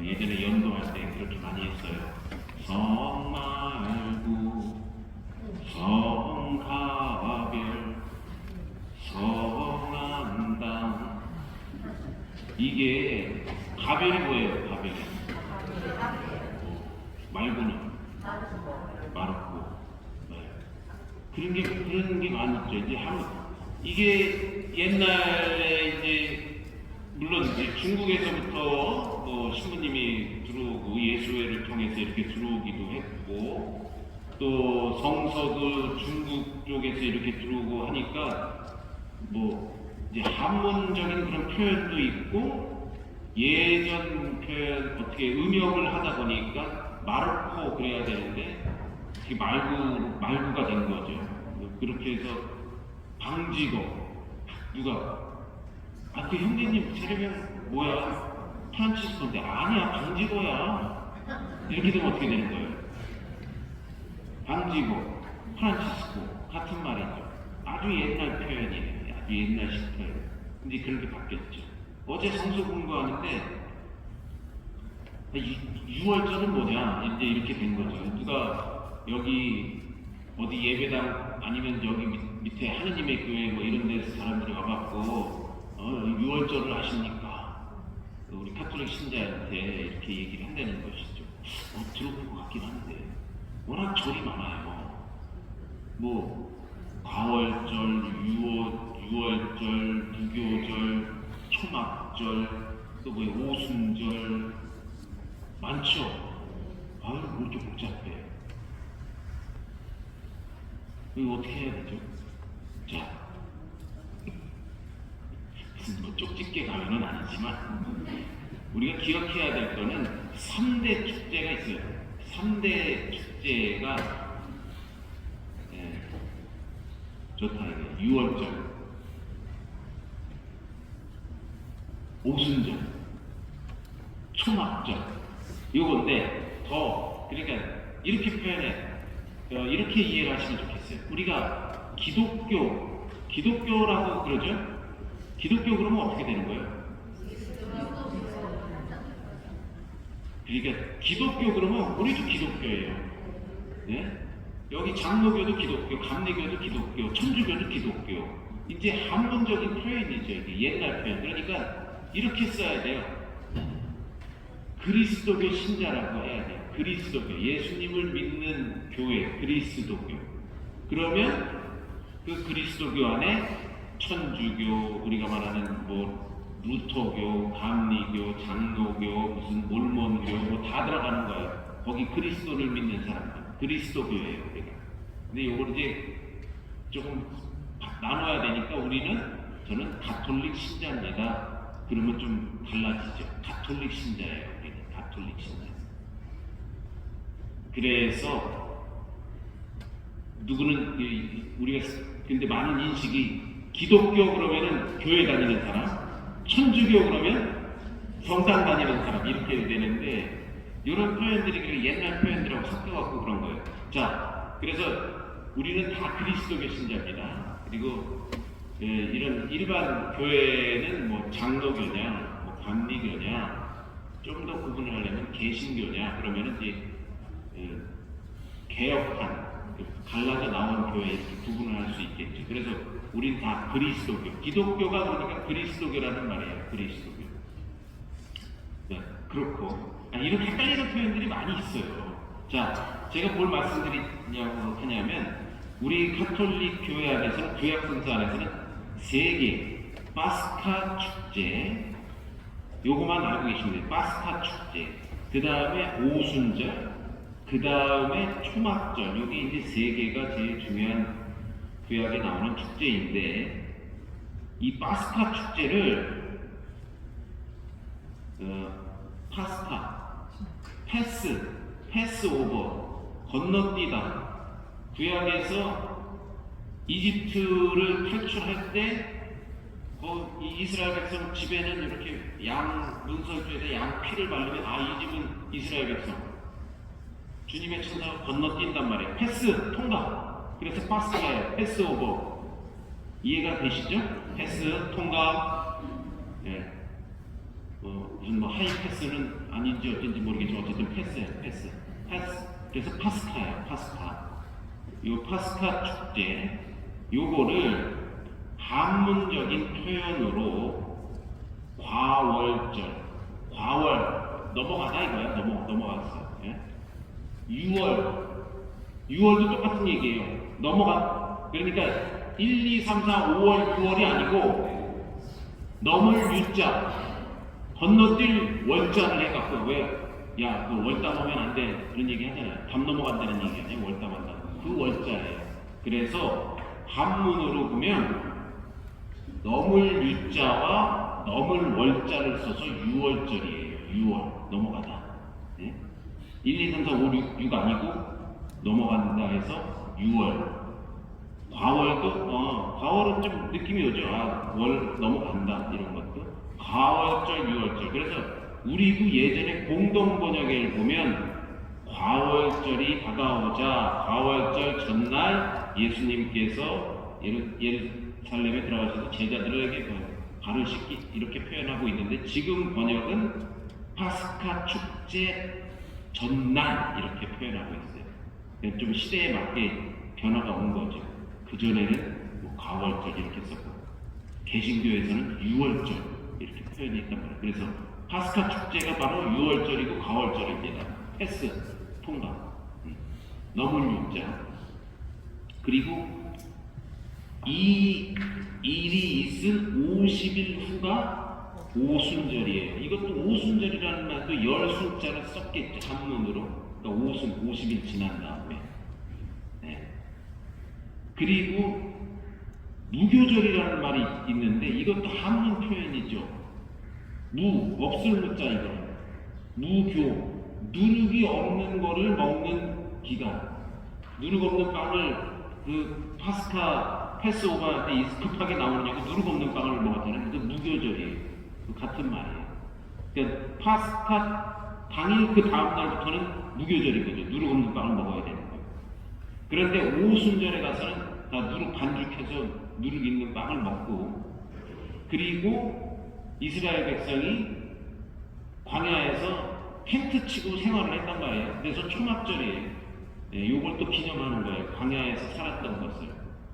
예전에 연도할 때 그렇게 많이 했어요. 성 말구 성가별 성안당. 이게 가별이 뭐예요? 가별이 말고는 말없고. 네. 그런 게 많았죠. 이제 이게 옛날에 이제 물론 이제 중국에서부터 뭐 신부님이 들어오고 예수회를 통해서 이렇게 들어오기도 했고, 또 성서도 중국 쪽에서 이렇게 들어오고 하니까 뭐 이제 한문적인 그런 표현도 있고, 예전 표현 어떻게 음역을 하다 보니까 말고 그래야 되는데 그게 말구가 된 거죠. 그렇게 해서 방직어, 누가 그 형제님 세례명 뭐야? 프란치스코인데. 아니야, 방직어야. 이렇게 되면 어떻게 되는 거예요? 방직어, 프란치스코 같은 말이죠. 아주 옛날 표현이에요. 아주 옛날식 표현. 근데 그런 게 바뀌었죠. 어제 성서 공부하는데 6월절은 뭐냐? 이제 이렇게 된 거죠. 누가 여기 어디 예배당 아니면 여기 밑에 하느님의 교회 뭐 이런 데서 사람들이 와갖고 6월절을 아십니까? 우리 카톨릭 신자한테 이렇게 얘기를 한다는 것이죠. 들어본 것 같긴 한데 워낙 절이 많아요. 뭐 가월절, 유월절, 무교절, 초막절, 또 뭐 오순절 많죠. 뭐 이렇게 복잡해. 이거 어떻게 해야 되죠? 자, 무슨 뭐 쪽집게 가면은 아니지만 우리가 기억해야 될 거는 3대 축제가 있어요. 3대 축제가 좋다 이게. 유월절, 오순절, 초막절 요건데, 더 그러니까 이렇게 표현해, 이렇게 이해를 하시면 좋겠어요. 우리가 기독교라고 그러죠? 기독교 그러면 어떻게 되는 거예요? 그러니까 기독교 그러면 우리도 기독교예요. 예? 여기 장로교도 기독교, 감리교도 기독교, 천주교도 기독교. 이제 한문적인 표현이죠. 이게 옛날 표현. 그러니까 이렇게 써야 돼요. 그리스도교 신자라고 해야 돼요. 그리스도교, 예수님을 믿는 교회, 그리스도교. 그러면 그 그리스도교 안에 천주교, 우리가 말하는 뭐 루터교, 감리교, 장로교, 무슨 몰몬교 뭐 다 들어가는 거예요. 거기 그리스도를 믿는 사람들, 그리스도교예요, 우리가. 근데 이걸 이제 조금 나눠야 되니까 저는 가톨릭 신자입니다. 그러면 좀 달라지죠. 가톨릭 신자예요, 우리는 가톨릭 신자. 그래서 누구는 우리가 근데 많은 인식이 기독교 그러면은 교회 다니는 사람, 천주교 그러면 성당 다니는 사람 이렇게 되는데, 이런 표현들이 옛날 표현들하고 섞여갖고 그런 거예요. 자, 그래서 우리는 다 그리스도교 신자입니다. 그리고 이런 일반 교회는 뭐 장로교냐, 뭐 감리교냐, 좀 더 구분을 하려면 개신교냐, 그러면은 이제 개혁한 갈라져 나온 교회 이렇게 구분을 할 수 있겠죠. 그래서 우린 다 그리스도교, 기독교가 그러니까 그리스도교라는 말이에요. 그리스도교. 네, 그렇고 이렇게 헷갈리는 표현들이 많이 있어요. 자, 제가 뭘 말씀드리냐고 하냐면, 우리 가톨릭 교회 안에서는, 교회 성서 안에서는 3개 파스카 축제, 요거만 알고 계시면 돼요. 파스카 축제, 그 다음에 오순절, 그 다음에 초막절. 요게 이제 3개가 제일 중요한 구약에 나오는 축제인데, 이 파스카 축제를 패스오버, 건너뛰다. 구약에서 이집트를 탈출할 때 이 이스라엘 백성 집에는 이렇게 양 문설주에서 양 피를 바르면 이 집은 이스라엘 백성, 주님의 천사가 건너뛴단 말이에요. 패스, 통과. 그래서 파스카예요. 패스오버. 이해가 되시죠? 패스, 통과. 예. 무슨 하이패스는 아닌지 어쩐지 모르겠지만 어쨌든 패스예요. 패스. 그래서 파스카예요. 파스카. 요 파스카 축제 요거를 한문적인 표현으로 과월 넘어가다 이거야. 넘어갔어. 예? 6월도 똑같은 얘기예요. 그러니까 1, 2, 3, 4, 5월, 6월이 아니고 넘을 유자 건너뛸 월자를 해갖고 야, 그 월담 하면 안 돼. 그런 얘기 하잖아요. 담 넘어간다는 얘기 아니에요. 월담한다. 그 월자예요. 그래서 한문으로 보면 넘을 유자와 넘을 월자를 써서 6월절이에요. 6월. 넘어가다. 네? 1, 2, 3, 4, 5, 6 아니고 넘어간다 해서 6월. 과월은 좀 느낌이 오죠. 월 넘어간다. 이런 것도. 과월절, 6월절. 그래서 우리도 예전에 공동 번역을 보면 과월절이 다가오자 과월절 전날 예수님께서 예루살렘에 들어가셔서 제자들에게 발을 씻기 이렇게 표현하고 있는데 지금 번역은 파스카 축제 전날 이렇게 표현하고 있어요. 좀 시대에 맞게 변화가 온 거죠. 그전에는 과월절 이렇게 썼고 개신교에서는 6월절 이렇게 표현이 있단 말이에요. 그래서 파스카 축제가 바로 6월절이고 과월절입니다. 패스, 통과, 넘은 유자. 그리고 이 일이 있은 50일 후가 오순절이에요. 이것도 오순절이라는 말도 열순자를 썼겠죠. 한문으로. 그러니까 50일 지난 다음에. 네. 그리고 무교절이라는 말이 있는데 이것도 한문 표현이죠. 없을 무자 이거. 무교. 누룩이 없는 거를 먹는 기간. 누룩 없는 빵을 그 파스카 패스오버 때 급하게 나오느냐고 누룩 없는 빵을 먹었잖아요. 그 무교절이에요. 그 같은 말이에요. 그러니까 파스카 당일 그 다음 날부터는 무교절인 거죠. 누룩 없는 빵을 먹어야 되는 거예요. 그런데 오순절에 가서는 다 누룩 반죽해서 누룩 있는 빵을 먹고 그리고 이스라엘 백성이 광야에서 텐트 치고 생활을 했단 말이에요. 그래서 초막절이에요. 네, 요걸 또 기념하는 거예요. 광야에서 살았던 것을.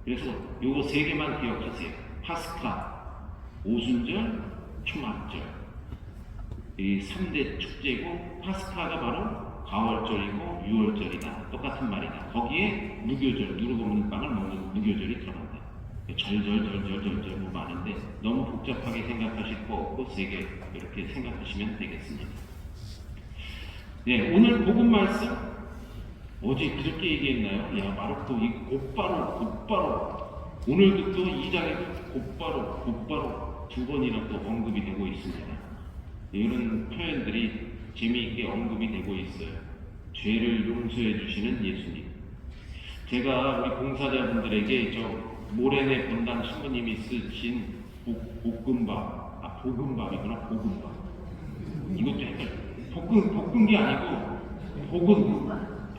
그래서 요거 세 개만 기억하세요. 파스카, 오순절, 초막절. 이 3대 축제고 파스카가 바로 가월절이고 6월절이다. 똑같은 말이다. 거기에 무교절, 누룩 없는 빵을 먹는 무교절이 들어간다. 절절 뭐 많은데 너무 복잡하게 생각하실 거 없고 세 개 이렇게 생각하시면 되겠습니다. 네, 오늘 복음 말씀 어제 그저께 얘기했나요? 야, 마르코 이 곧바로 오늘도 또 2장에도 곧바로 두 번이나 또 언급이 되고 있습니다. 이런 표현들이 재미있게 언급이 되고 있어요. 죄를 용서해 주시는 예수님. 제가 우리 봉사자분들에게 저 모래내 본당 신부님이 쓰신 볶음밥, 볶음밥이구나, 볶음밥. 이것도 헷갈려. 볶은 게 아니고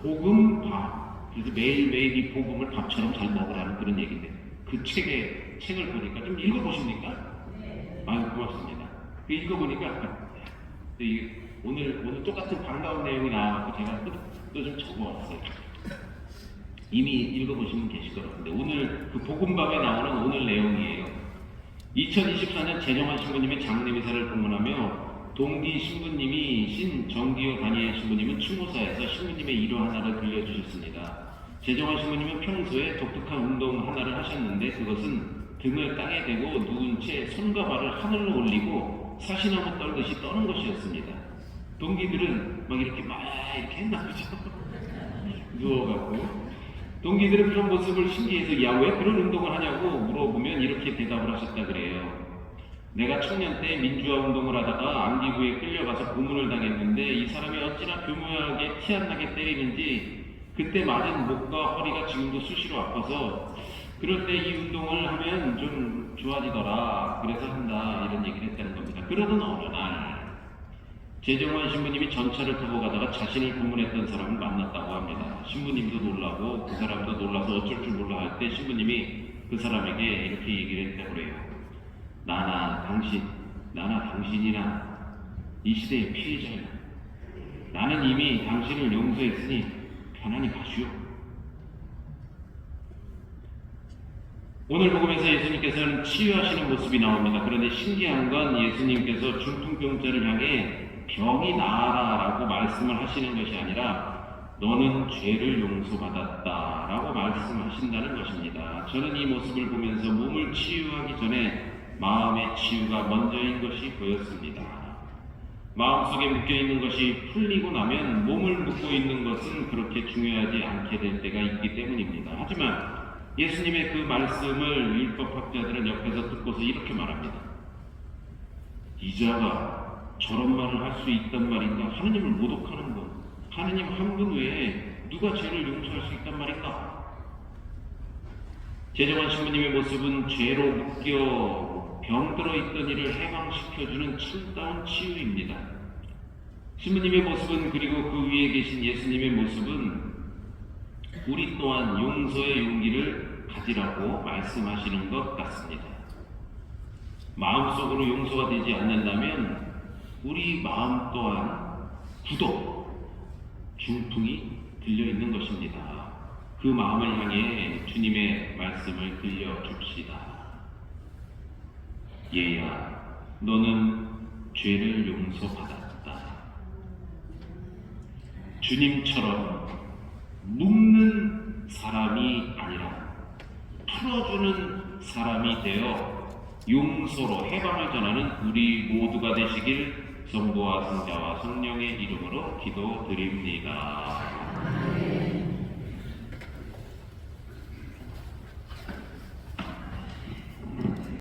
볶음밥. 그래서 매일매일 이 복음을 밥처럼 잘 먹으라는 그런 얘기인데 그 책을 보니까 좀 읽어보십니까? 아유, 고맙습니다. 그 읽어보니까 오늘 똑같은 반가운 내용이 나와서 제가 또 좀 적어왔어요. 이미 읽어보시면 계실 것 같은데 오늘 그 복음밥에 나오는 오늘 내용이에요. 2024년 재정환 신부님의 장례미사를 봉헌하며 동기 신부님이 정기호 다니엘 신부님은 추모사에서 신부님의 일화 하나를 들려주셨습니다. 재정환 신부님은 평소에 독특한 운동 하나를 하셨는데 그것은 등을 땅에 대고 누운 채 손과 발을 하늘로 올리고 사시나무 떨듯이 떠는 것이었습니다. 동기들은 이렇게 했나 보죠. 누워갖고 동기들은 그런 모습을 신기해서 야, 왜 그런 운동을 하냐고 물어보면 이렇게 대답을 하셨다 그래요. 내가 청년 때 민주화 운동을 하다가 안기부에 끌려가서 고문을 당했는데 이 사람이 어찌나 교묘하게 티 안 나게 때리는지 그때 맞은 목과 허리가 지금도 수시로 아파서 그럴 때 이 운동을 하면 좀 좋아지더라. 그래서 한다. 이런 얘기를 했다는 겁니다. 그러던 어느 날 재정환 신부님이 전차를 타고 가다가 자신을 고문했던 사람을 만났다고 합니다. 신부님도 놀라고 그 사람도 놀라서 어쩔 줄 몰라 할 때 신부님이 그 사람에게 이렇게 얘기를 했다고 그래요. 나나 당신이나 이 시대의 피해자야. 나는 이미 당신을 용서했으니 편안히 가시오. 오늘 복음에서 예수님께서는 치유하시는 모습이 나옵니다. 그런데 신기한 건 예수님께서 중풍병자를 향해 병이 나아라라고 말씀을 하시는 것이 아니라 너는 죄를 용서받았다라고 말씀하신다는 것입니다. 저는 이 모습을 보면서 몸을 치유하기 전에 마음의 치유가 먼저인 것이 보였습니다. 마음속에 묶여있는 것이 풀리고 나면 몸을 묶고 있는 것은 그렇게 중요하지 않게 될 때가 있기 때문입니다. 하지만 예수님의 그 말씀을 율법학자들은 옆에서 듣고서 이렇게 말합니다. 이자가 저런 말을 할 수 있단 말인가? 하느님을 모독하는 것. 하느님 한 분 외에 누가 죄를 용서할 수 있단 말인가? 제정환 신부님의 모습은 죄로 묶여 병들어 있던 이를 해방시켜주는 참다운 치유입니다. 신부님의 모습은, 그리고 그 위에 계신 예수님의 모습은 우리 또한 용서의 용기를 가지라고 말씀하시는 것 같습니다. 마음속으로 용서가 되지 않는다면 우리 마음 또한 구독, 중풍이 들려있는 것입니다. 그 마음을 향해 주님의 말씀을 들려줍시다. 얘야, 너는 죄를 용서받았다. 주님처럼 묶는 사람이 아니라 풀어주는 사람이 되어 용서로 해방을 전하는 우리 모두가 되시길 성부와 성자와 성령의 이름으로 기도드립니다.